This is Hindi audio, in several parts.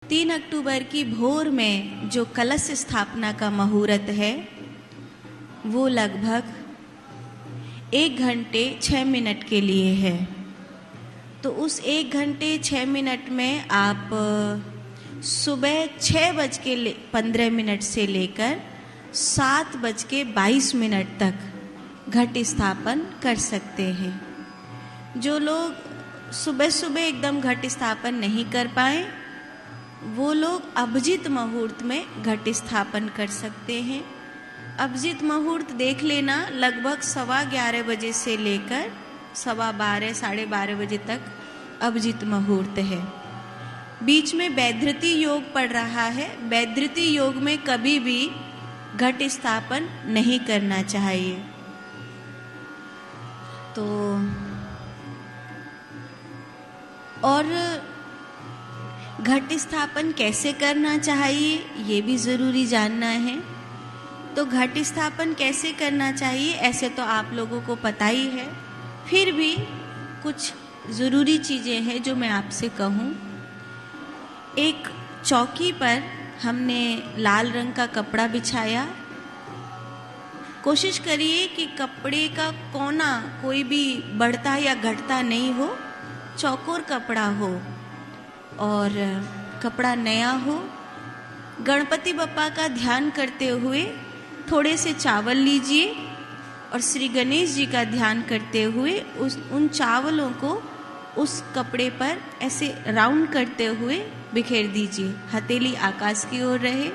3 अक्टूबर की भोर में जो कलश स्थापना का मुहूर्त है वो लगभग 1 घंटे 6 मिनट के लिए है। तो उस 1 घंटे 6 मिनट में आप सुबह 6:15 से लेकर 7:22 तक घट स्थापन कर सकते हैं। जो लोग सुबह सुबह एकदम घट स्थापन नहीं कर पाए वो लोग अभिजीत मुहूर्त में घट स्थापन कर सकते हैं। अभिजीत मुहूर्त देख लेना, लगभग 11:15 बजे से लेकर 12:15 साढ़े 12 बजे तक अभिजीत मुहूर्त है। बीच में वैधृति योग पड़ रहा है। वैधृति योग में कभी भी घट स्थापन नहीं करना चाहिए। तो और घट स्थापन कैसे करना चाहिए ये भी ज़रूरी जानना है। तो घट स्थापन कैसे करना चाहिए ऐसे तो आप लोगों को पता ही है, फिर भी कुछ ज़रूरी चीज़ें हैं जो मैं आपसे कहूँ। एक चौकी पर हमने लाल रंग का कपड़ा बिछाया। कोशिश करिए कि कपड़े का कोना कोई भी बढ़ता या घटता नहीं हो, चौकोर कपड़ा हो और कपड़ा नया हो। गणपति बप्पा का ध्यान करते हुए थोड़े से चावल लीजिए और श्री गणेश जी का ध्यान करते हुए उन चावलों को उस कपड़े पर ऐसे राउंड करते हुए बिखेर दीजिए। हथेली आकाश की ओर रहे।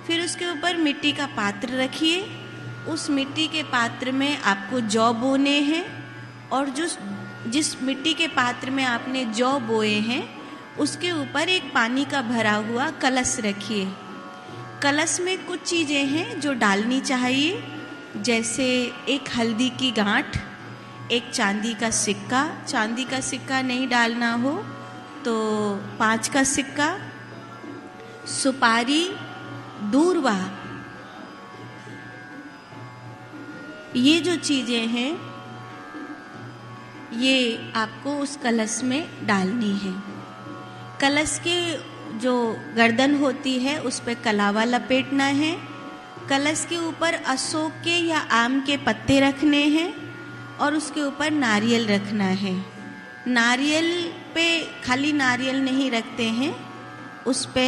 फिर उसके ऊपर मिट्टी का पात्र रखिए। उस मिट्टी के पात्र में आपको जौ बोने हैं और जिस मिट्टी के पात्र में आपने जौ बोए हैं उसके ऊपर एक पानी का भरा हुआ कलश रखिए। कलश में कुछ चीज़ें हैं जो डालनी चाहिए, जैसे एक हल्दी की गांठ, एक चांदी का सिक्का। चांदी का सिक्का नहीं डालना हो तो 5 का सिक्का, सुपारी, दूर्वा। ये जो चीज़ें हैं ये आपको उस कलश में डालनी है। कलश के जो गर्दन होती है उस पर कलावा लपेटना है। कलश के ऊपर अशोक के या आम के पत्ते रखने हैं और उसके ऊपर नारियल रखना है। नारियल पे खाली नारियल नहीं रखते हैं, उस पे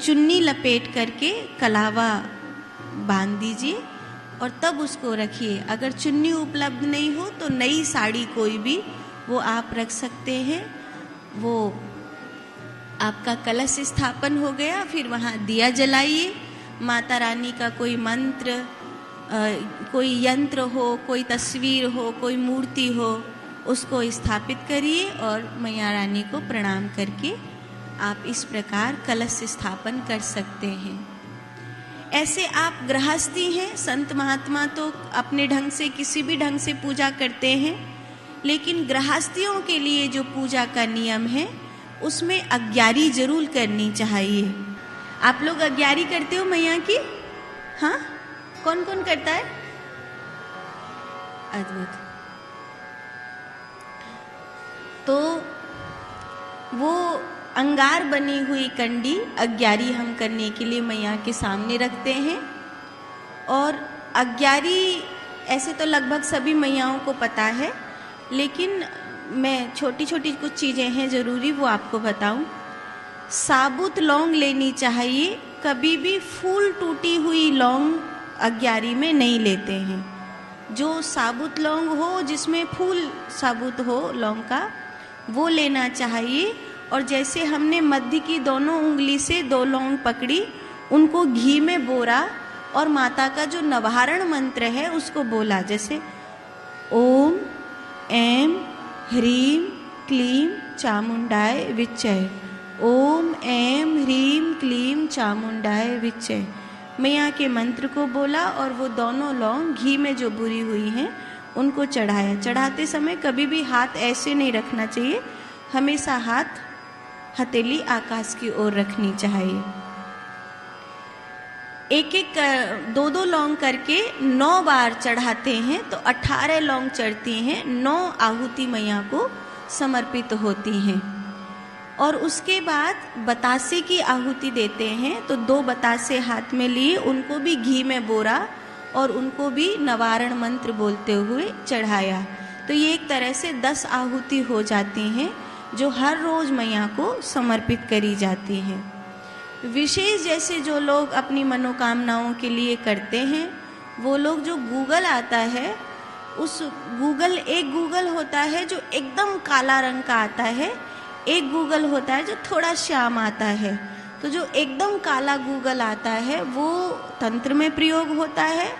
चुन्नी लपेट करके कलावा बांध दीजिए और तब उसको रखिए। अगर चुन्नी उपलब्ध नहीं हो तो नई साड़ी कोई भी वो आप रख सकते हैं। वो आपका कलश स्थापन हो गया। फिर वहाँ दिया जलाइए। माता रानी का कोई मंत्र, कोई यंत्र हो, कोई तस्वीर हो, कोई मूर्ति हो, उसको स्थापित करिए और मैया रानी को प्रणाम करके आप इस प्रकार कलश स्थापन कर सकते हैं। ऐसे आप गृहस्थी हैं, संत महात्मा तो अपने ढंग से किसी भी ढंग से पूजा करते हैं, लेकिन गृहस्थियों के लिए जो पूजा का नियम है उसमें अग्यारी जरूर करनी चाहिए। आप लोग अग्यारी करते हो मैया की? हाँ, कौन कौन करता है? अद्भुत। तो वो अंगार बनी हुई कंडी अग्यारी हम करने के लिए मैया के सामने रखते हैं। और अग्यारी ऐसे तो लगभग सभी मैयाओं को पता है, लेकिन मैं छोटी छोटी कुछ चीज़ें हैं ज़रूरी वो आपको बताऊं। साबुत लौंग लेनी चाहिए। कभी भी फूल टूटी हुई लौंग अग्यारी में नहीं लेते हैं। जो साबुत लौंग हो, जिसमें फूल साबुत हो लौंग का, वो लेना चाहिए। और जैसे हमने मध्य की दोनों उंगली से 2 लौंग पकड़ी, उनको घी में बोरा और माता का जो नवहारण मंत्र है उसको बोला, जैसे ओम ऐं ह्रीं क्लीं चामुंडाय विच्चय, ओम ऐं ह्रीं क्लीं चामुंडाय विच्चय। मैया के मंत्र को बोला और वो दोनों लौंग घी में जो बुरी हुई हैं उनको चढ़ाया। चढ़ाते समय कभी भी हाथ ऐसे नहीं रखना चाहिए, हमेशा हाथ हथेली आकाश की ओर रखनी चाहिए। एक एक 2-2 लौंग करके 9 बार चढ़ाते हैं तो 18 लौंग चढ़ती हैं। 9 आहुति मैया को समर्पित होती हैं। और उसके बाद बतासे की आहुति देते हैं। तो 2 बतासे हाथ में लिए, उनको भी घी में बोरा और उनको भी नवारण मंत्र बोलते हुए चढ़ाया। तो ये एक तरह से 10 आहुति हो जाती हैं जो हर रोज मैया को समर्पित करी जाती हैं। विशेष जैसे जो लोग अपनी मनोकामनाओं के लिए करते हैं, वो लोग जो गूगल आता है, उस गूगल, एक गूगल होता है जो एकदम काला रंग का आता है, एक गूगल होता है जो थोड़ा श्याम आता है। तो जो एकदम काला गूगल आता है वो तंत्र में प्रयोग होता है,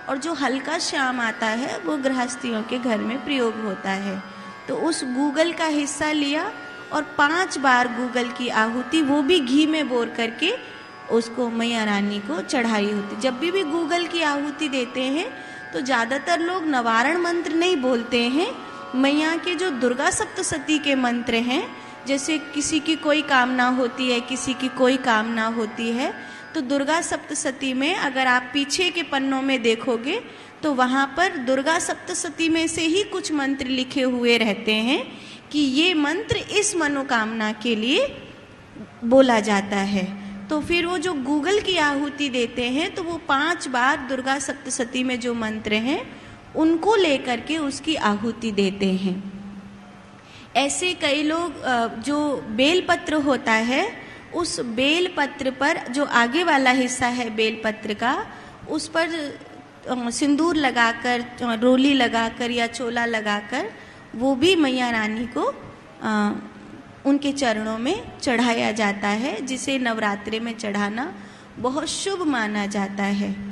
और जो हल्का श्याम आता है वो गृहस्थियों के घर में प्रयोग होता है। तो उस गूगल का हिस्सा लिया और 5 बार गूगल की आहुति, वो भी घी में बोर करके उसको मैया रानी को चढ़ाई होती। जब भी गूगल की आहुति देते हैं तो ज़्यादातर लोग नवारण मंत्र नहीं बोलते हैं, मैया के जो दुर्गा सप्तशती के मंत्र हैं, जैसे किसी की कोई कामना होती है, किसी की कोई कामना होती है, तो दुर्गा सप्तशती में अगर आप पीछे के पन्नों में देखोगे तो वहाँ पर दुर्गा सप्तशती में से ही कुछ मंत्र लिखे हुए रहते हैं कि ये मंत्र इस मनोकामना के लिए बोला जाता है। तो फिर वो जो गूगल की आहुति देते हैं तो वो 5 बार दुर्गा सप्तशती में जो मंत्र हैं उनको लेकर के उसकी आहुति देते हैं। ऐसे कई लोग जो बेलपत्र होता है, उस बेलपत्र पर जो आगे वाला हिस्सा है बेलपत्र का, उस पर सिंदूर लगाकर, रोली लगाकर या चोला लगाकर वो भी मैया रानी को उनके चरणों में चढ़ाया जाता है, जिसे नवरात्रि में चढ़ाना बहुत शुभ माना जाता है।